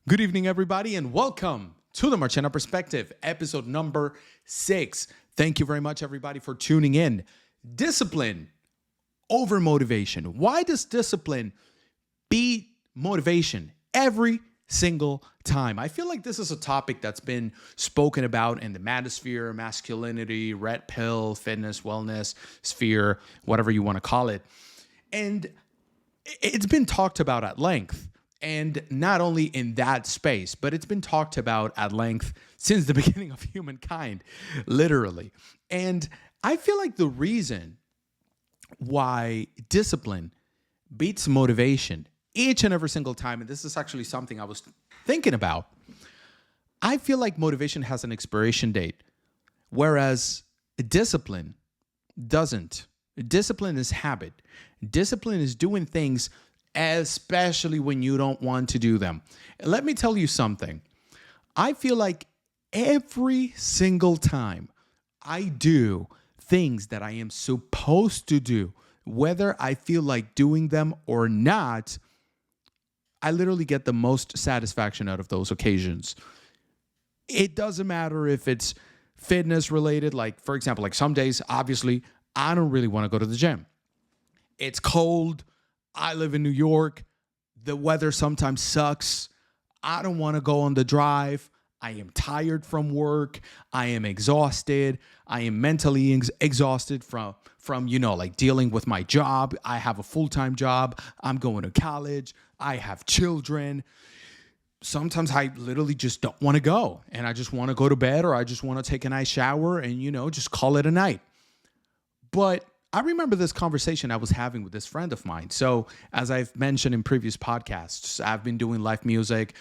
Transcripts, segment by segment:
Good evening, everybody, and welcome to the Marchena Perspective, episode number 6. Thank you very much, everybody, for tuning in. Discipline over motivation. Why does discipline beat motivation every single time? I feel like this is a topic that's been spoken about in the manosphere, masculinity, red pill, fitness, wellness sphere, whatever you want to call it. And it's been talked about at length. And not only in that space, but it's been talked about at length since the beginning of humankind, literally. And I feel like the reason why discipline beats motivation each and every single time, and this is actually something I was thinking about, I feel like motivation has an expiration date, whereas discipline doesn't. Discipline is habit. Discipline is doing things especially when you don't want to do them. Let me tell you something. I feel like every single time I do things that I am supposed to do, whether I feel like doing them or not, I literally get the most satisfaction out of those occasions. It doesn't matter if it's fitness related, like, for example, like some days, obviously, I don't really want to go to the gym. It's cold. I live in New York. The weather sometimes sucks. I don't want to go on the drive. I am tired from work. I am exhausted. I am mentally exhausted from like dealing with my job. I have a full-time job. I'm going to college. I have children. Sometimes I literally just don't want to go, and I just want to go to bed, or I just want to take a nice shower and, just call it a night. But I remember this conversation I was having with this friend of mine. So, as I've mentioned in previous podcasts, I've been doing live music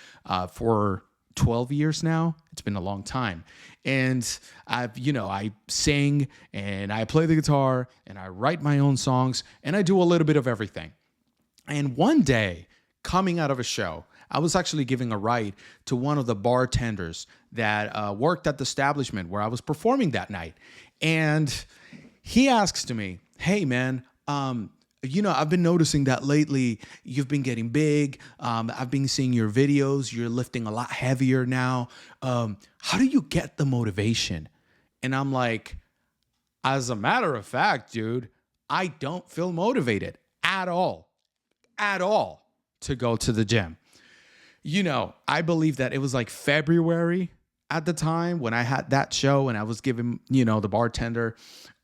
for 12 years now. It's been a long time. And I sing and I play the guitar and I write my own songs and I do a little bit of everything. And one day, coming out of a show, I was actually giving a ride to one of the bartenders that worked at the establishment where I was performing that night. And he asks to me, "Hey, man, I've been noticing that lately you've been getting big. I've been seeing your videos. You're lifting a lot heavier now. How do you get the motivation?" And I'm like, as a matter of fact, dude, I don't feel motivated at all to go to the gym. I believe that it was like February at the time when I had that show and I was giving, the bartender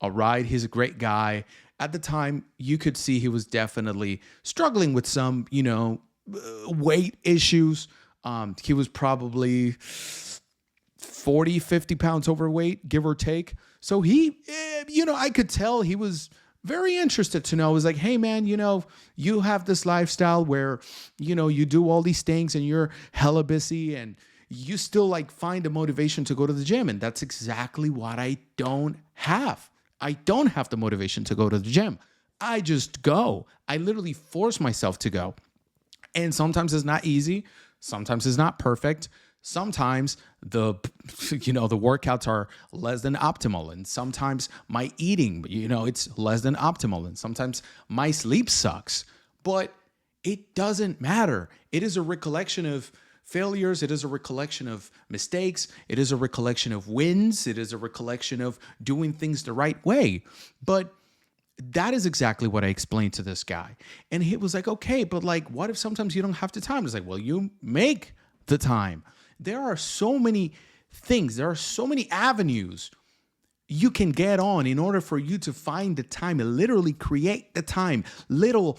a ride. He's a great guy. At the time, you could see he was definitely struggling with some, weight issues. He was probably 40, 50 pounds overweight, give or take. So I could tell he was very interested to know. It was like, "Hey, man, you have this lifestyle where, you do all these things and you're hella busy and you still find a motivation to go to the gym." And that's exactly what I don't have. I don't have the motivation to go to the gym. I just go. I literally force myself to go. And sometimes it's not easy. Sometimes it's not perfect. Sometimes the workouts are less than optimal. And sometimes my eating, it's less than optimal. And sometimes my sleep sucks. But it doesn't matter. It is a recollection of failures. It is a recollection of mistakes. It is a recollection of wins. It is a recollection of doing things the right way. But that is exactly what I explained to this guy. And he was like, "Okay, but what if sometimes you don't have the time?" It's like, well, you make the time. There are so many things. There are so many avenues you can get on in order for you to find the time and literally create the time, little,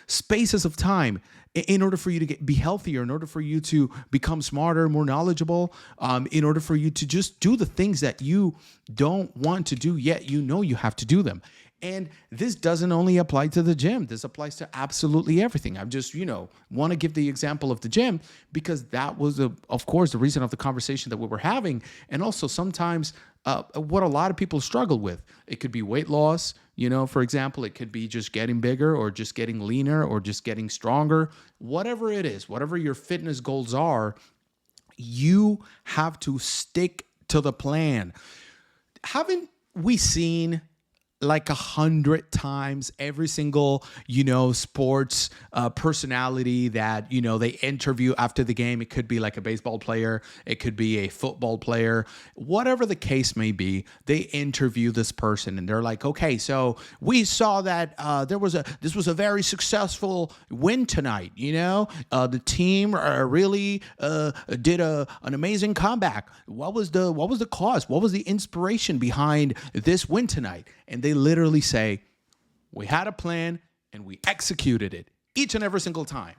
spaces of time in order for you to be healthier, in order for you to become smarter, more knowledgeable, in order for you to just do the things that you don't want to do yet you have to do them. And this doesn't only apply to the gym. This applies to absolutely everything. I'm just, want to give the example of the gym because that was, of course, the reason of the conversation that we were having. And also sometimes what a lot of people struggle with. It could be weight loss, for example. It could be just getting bigger or just getting leaner or just getting stronger. Whatever it is, whatever your fitness goals are, you have to stick to the plan. Haven't we seen like 100 times every single, sports personality that, they interview after the game. It could be like a baseball player. It could be a football player, whatever the case may be. They interview this person and they're like, okay, so we saw that this was a very successful win tonight. The team really did an amazing comeback. What was the cause? What was the inspiration behind this win tonight? And they literally say, we had a plan and we executed it each and every single time.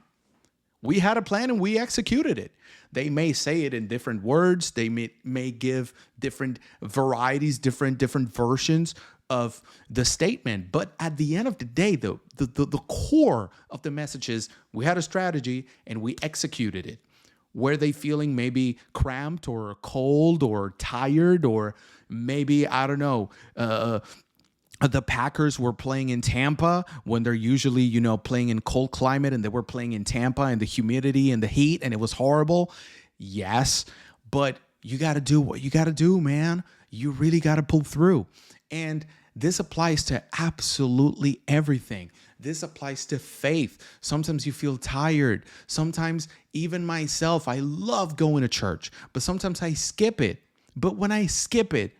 We had a plan and we executed it. They may say it in different words. They may give different varieties, different versions of the statement. But at the end of the day, the core of the message is we had a strategy and we executed it. Were they feeling maybe cramped or cold or tired, or maybe, I don't know, the Packers were playing in Tampa when they're usually, playing in cold climate, and they were playing in Tampa and the humidity and the heat, and it was horrible. Yes, but you got to do what you got to do, man. You really got to pull through. And this applies to absolutely everything. This applies to faith. Sometimes you feel tired. Sometimes even myself, I love going to church, but sometimes I skip it. But when I skip it,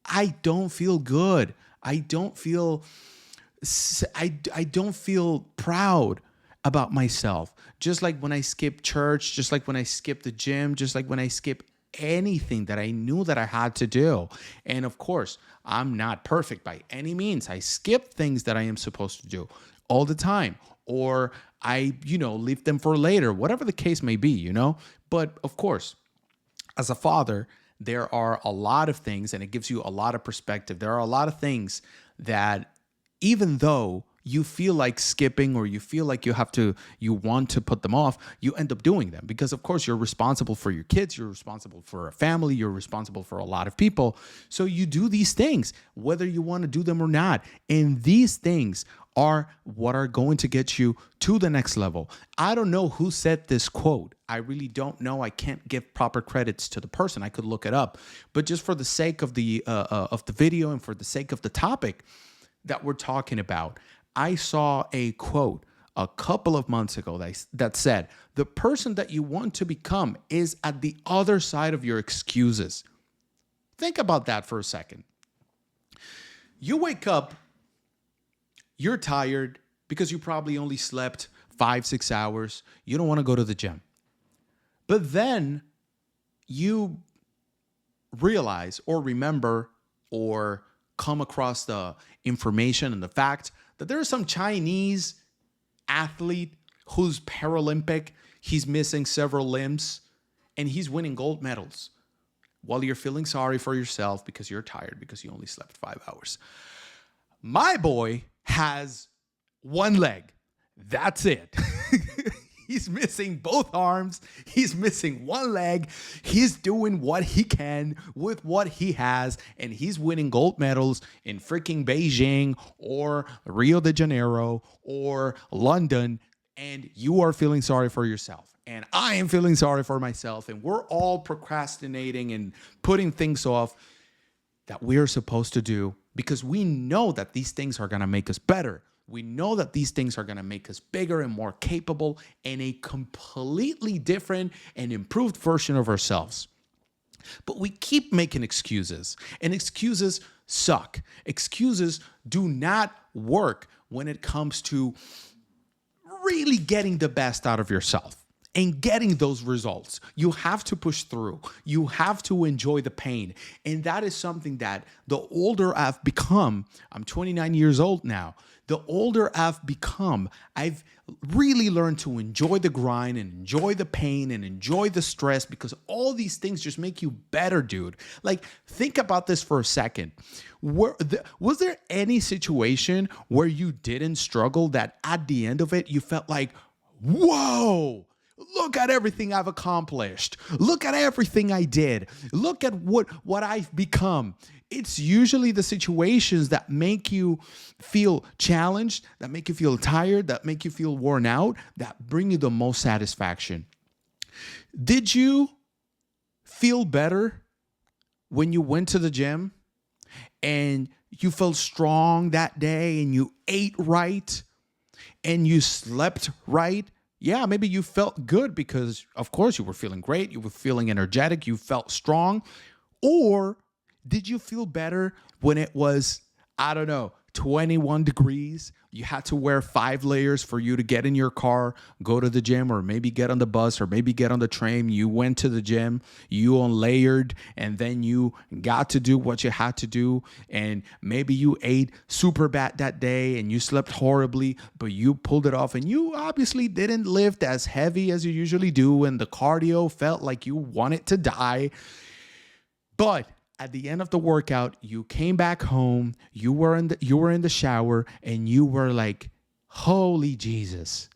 I don't feel good. I don't feel proud about myself. Just like when I skip church, just like when I skip the gym, just like when I skip anything that I knew that I had to do. And of course, I'm not perfect by any means. I skip things that I am supposed to do all the time, or I, leave them for later, whatever the case may be, But of course, as a father, there are a lot of things, and it gives you a lot of perspective. There are a lot of things that, even though you feel like skipping, or you feel like you want to put them off, you end up doing them because, of course, you're responsible for your kids, you're responsible for a family, you're responsible for a lot of people. So you do these things, whether you want to do them or not. And these things are what are going to get you to the next level. I don't know who said this quote. I really don't know. I can't give proper credits to the person. I could look it up. But just for the sake of the video and for the sake of the topic that we're talking about, I saw a quote a couple of months ago that said, the person that you want to become is at the other side of your excuses. Think about that for a second. You wake up, you're tired because you probably only slept 5-6 hours. You don't want to go to the gym. But then you realize or remember or come across the information and the fact that there's some Chinese athlete who's Paralympic. He's missing several limbs and he's winning gold medals while you're feeling sorry for yourself because you're tired because you only slept 5 hours. My boy has one leg. That's it. He's missing both arms. He's missing one leg. He's doing what he can with what he has, and he's winning gold medals in freaking Beijing or Rio de Janeiro or London, and you are feeling sorry for yourself. And I am feeling sorry for myself, and we're all procrastinating and putting things off that we're supposed to do because we know that these things are going to make us better. We know that these things are going to make us bigger and more capable and a completely different and improved version of ourselves. But we keep making excuses, and excuses suck. Excuses do not work when it comes to really getting the best out of yourself and getting those results. You have to push through. You have to enjoy the pain. And that is something that the older I've become, I'm 29 years old now, the older I've become, I've really learned to enjoy the grind and enjoy the pain and enjoy the stress because all these things just make you better, dude. Like, think about this for a second. Was there any situation where you didn't struggle that at the end of it, you felt like, whoa, look at everything I've accomplished. Look at everything I did. Look at what I've become. It's usually the situations that make you feel challenged, that make you feel tired, that make you feel worn out, that bring you the most satisfaction. Did you feel better when you went to the gym and you felt strong that day and you ate right and you slept right, yeah, maybe you felt good because, of course, you were feeling great. You were feeling energetic. You felt strong. Or did you feel better when it was, I don't know, 21 degrees? You had to wear 5 layers for you to get in your car, go to the gym, or maybe get on the bus, or maybe get on the train. You went to the gym, you unlayered, and then you got to do what you had to do. And maybe you ate super bad that day and you slept horribly, but you pulled it off. And you obviously didn't lift as heavy as you usually do. And the cardio felt like you wanted to die. But at the end of the workout, you came back home, you were in the shower, and you were like, holy Jesus,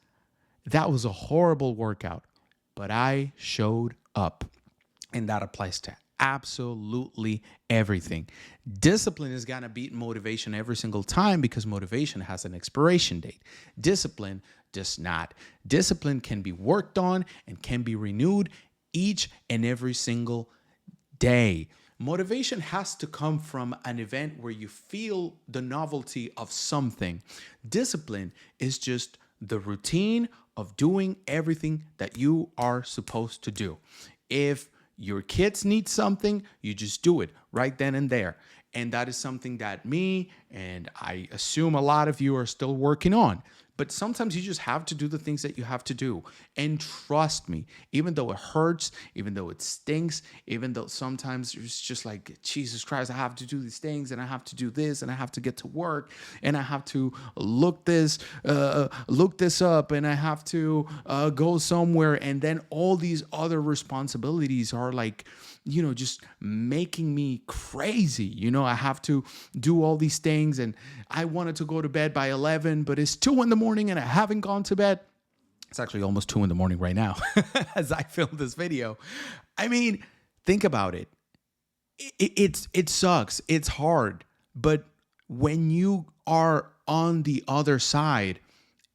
that was a horrible workout, but I showed up. And that applies to absolutely everything. Discipline is going to beat motivation every single time because motivation has an expiration date. Discipline does not. Discipline can be worked on and can be renewed each and every single day. Motivation has to come from an event where you feel the novelty of something. Discipline is just the routine of doing everything that you are supposed to do. If your kids need something, you just do it right then and there. And that is something that me and I assume a lot of you are still working on. But sometimes you just have to do the things that you have to do. And trust me, even though it hurts, even though it stinks, even though sometimes it's just like, Jesus Christ, I have to do these things and I have to do this and I have to get to work and I have to look this up and I have to go somewhere. And then all these other responsibilities are like, just making me crazy. I have to do all these things and I wanted to go to bed by 11, but it's 2 a.m. and I haven't gone to bed. It's actually almost 2 a.m. right now as I film this video. I mean, think about it. It sucks. It's hard. But when you are on the other side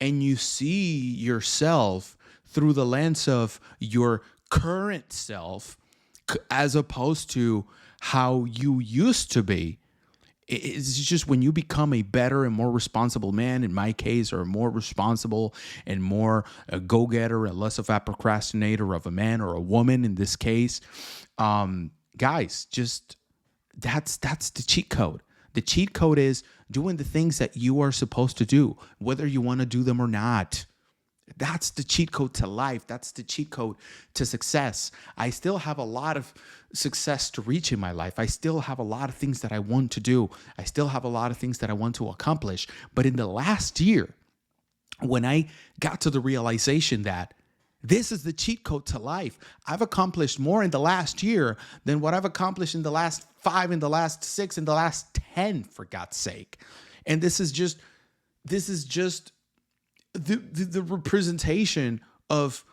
and you see yourself through the lens of your current self, as opposed to how you used to be, it's just when you become a better and more responsible man, in my case, or more responsible and more a go-getter and less of a procrastinator of a man or a woman in this case, guys, just that's the cheat code. The cheat code is doing the things that you are supposed to do, whether you want to do them or not. That's the cheat code to life. That's the cheat code to success. I still have a lot of success to reach in my life. I still have a lot of things that I want to do. I still have a lot of things that I want to accomplish. But in the last year, when I got to the realization that this is the cheat code to life, I've accomplished more in the last year than what I've accomplished in the last 5, in the last 6, in the last 10, for God's sake. And this is just the representation of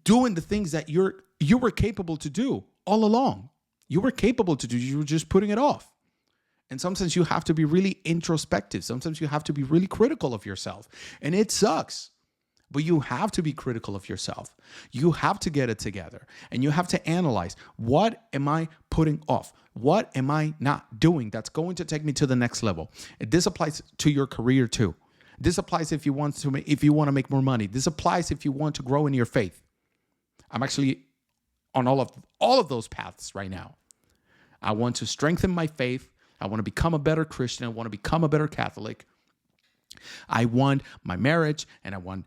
doing the things that you were capable to do all along. You were capable to do. You were just putting it off. And sometimes you have to be really introspective. Sometimes you have to be really critical of yourself. And it sucks. But you have to be critical of yourself. You have to get it together. And you have to analyze, what am I putting off? What am I not doing that's going to take me to the next level? And this applies to your career too. This applies if you want to make more money. This applies if you want to grow in your faith. I'm actually on all of those paths right now. I want to strengthen my faith. I want to become a better Christian. I want to become a better Catholic. I want my marriage and I want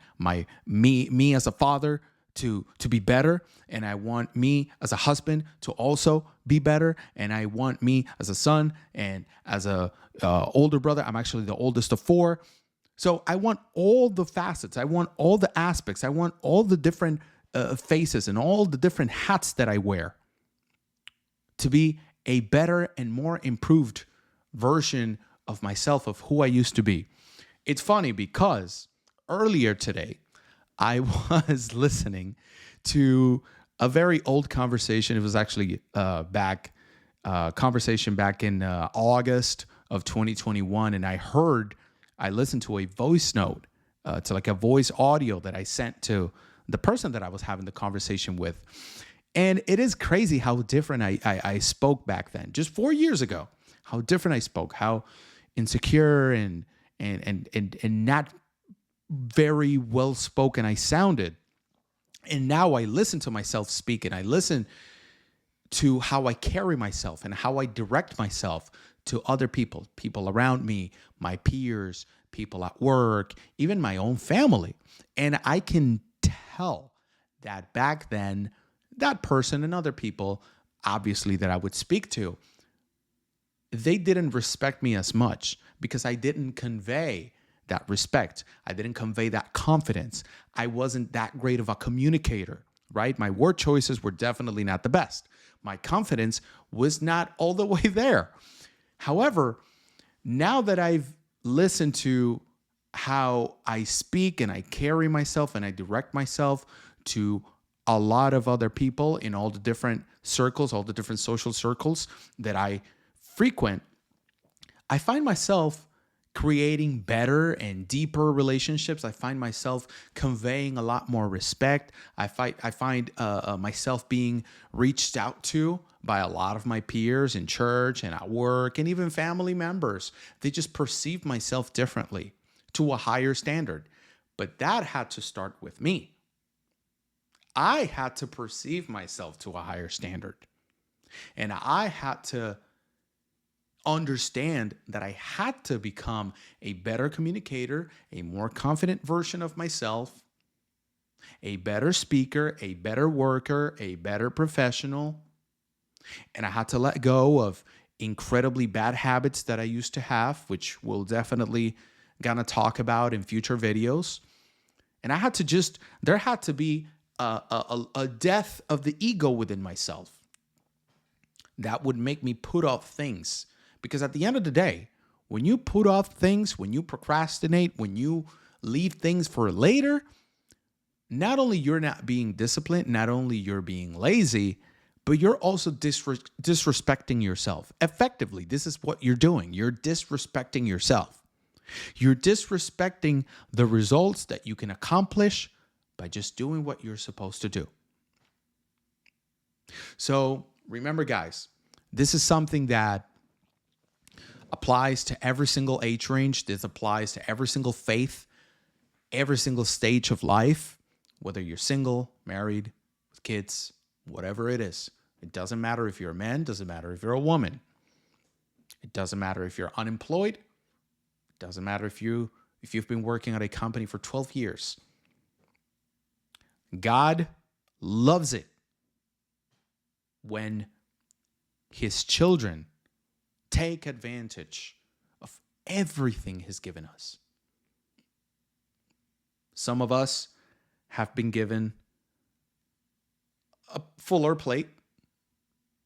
me as a father to be better, and I want me as a husband to also be better, and I want me as a son and as a older brother. I'm actually the oldest of 4. So I want all the facets. I want all the aspects. I want all the different faces and all the different hats that I wear to be a better and more improved version of myself, of who I used to be. It's funny because earlier today, I was listening to a very old conversation. It was actually conversation back in August of 2021, and I listened to a voice note, to like a voice audio that I sent to the person that I was having the conversation with. And it is crazy how different I spoke back then, just 4 years ago, how different I spoke, how insecure and not very well spoken I sounded. And now I listen to myself speak, and I listen to how I carry myself and how I direct myself to other people, people around me, my peers, people at work, even my own family. And I can tell that back then, that person and other people, obviously, that I would speak to, they didn't respect me as much because I didn't convey that respect. I didn't convey that confidence. I wasn't that great of a communicator, right? My word choices were definitely not the best. My confidence was not all the way there. However, now that I've listened to how I speak and I carry myself and I direct myself to a lot of other people in all the different circles, all the different social circles that I frequent, I find myself creating better and deeper relationships. I find myself conveying a lot more respect. I find myself being reached out to by a lot of my peers in church and at work and even family members. They just perceive myself differently to a higher standard. But that had to start with me. I had to perceive myself to a higher standard. And I had to understand that I had to become a better communicator, a more confident version of myself, a better speaker, a better worker, a better professional. And I had to let go of incredibly bad habits that I used to have, which we'll definitely gonna talk about in future videos. And I had to there had to be a death of the ego within myself that would make me put off things. Because at the end of the day, when you put off things, when you procrastinate, when you leave things for later, not only you're not being disciplined, not only you're being lazy, but you're also disrespecting yourself. Effectively, this is what you're doing. You're disrespecting yourself. You're disrespecting the results that you can accomplish by just doing what you're supposed to do. So remember, guys, this is something that applies to every single age range. This applies to every single faith, every single stage of life, whether you're single, married, with kids, whatever it is. It doesn't matter if you're a man, doesn't matter if you're a woman. It doesn't matter if you're unemployed. It doesn't matter if you've been working at a company for 12 years. God loves it when his children take advantage of everything he's given us. Some of us have been given a fuller plate,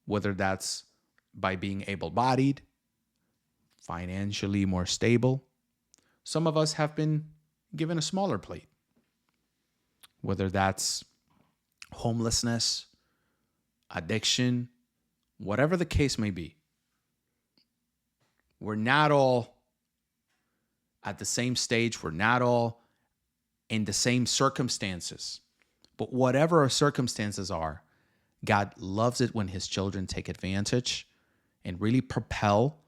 whether that's by being able-bodied, financially more stable. Some of us have been given a smaller plate, whether that's homelessness, addiction, whatever the case may be. We're not all at the same stage. We're not all in the same circumstances. But whatever our circumstances are, God loves it when his children take advantage and really propel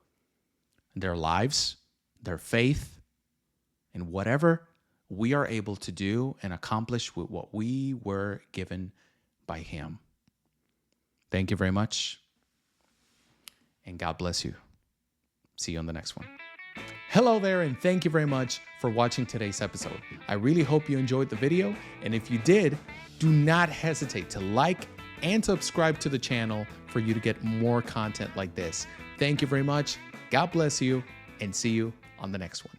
their lives, their faith, and whatever we are able to do and accomplish with what we were given by him. Thank you very much, and God bless you. See you on the next one. Hello there, and thank you very much for watching today's episode. I really hope you enjoyed the video, and if you did, do not hesitate to like and subscribe to the channel for you to get more content like this. Thank you very much. God bless you, and see you on the next one.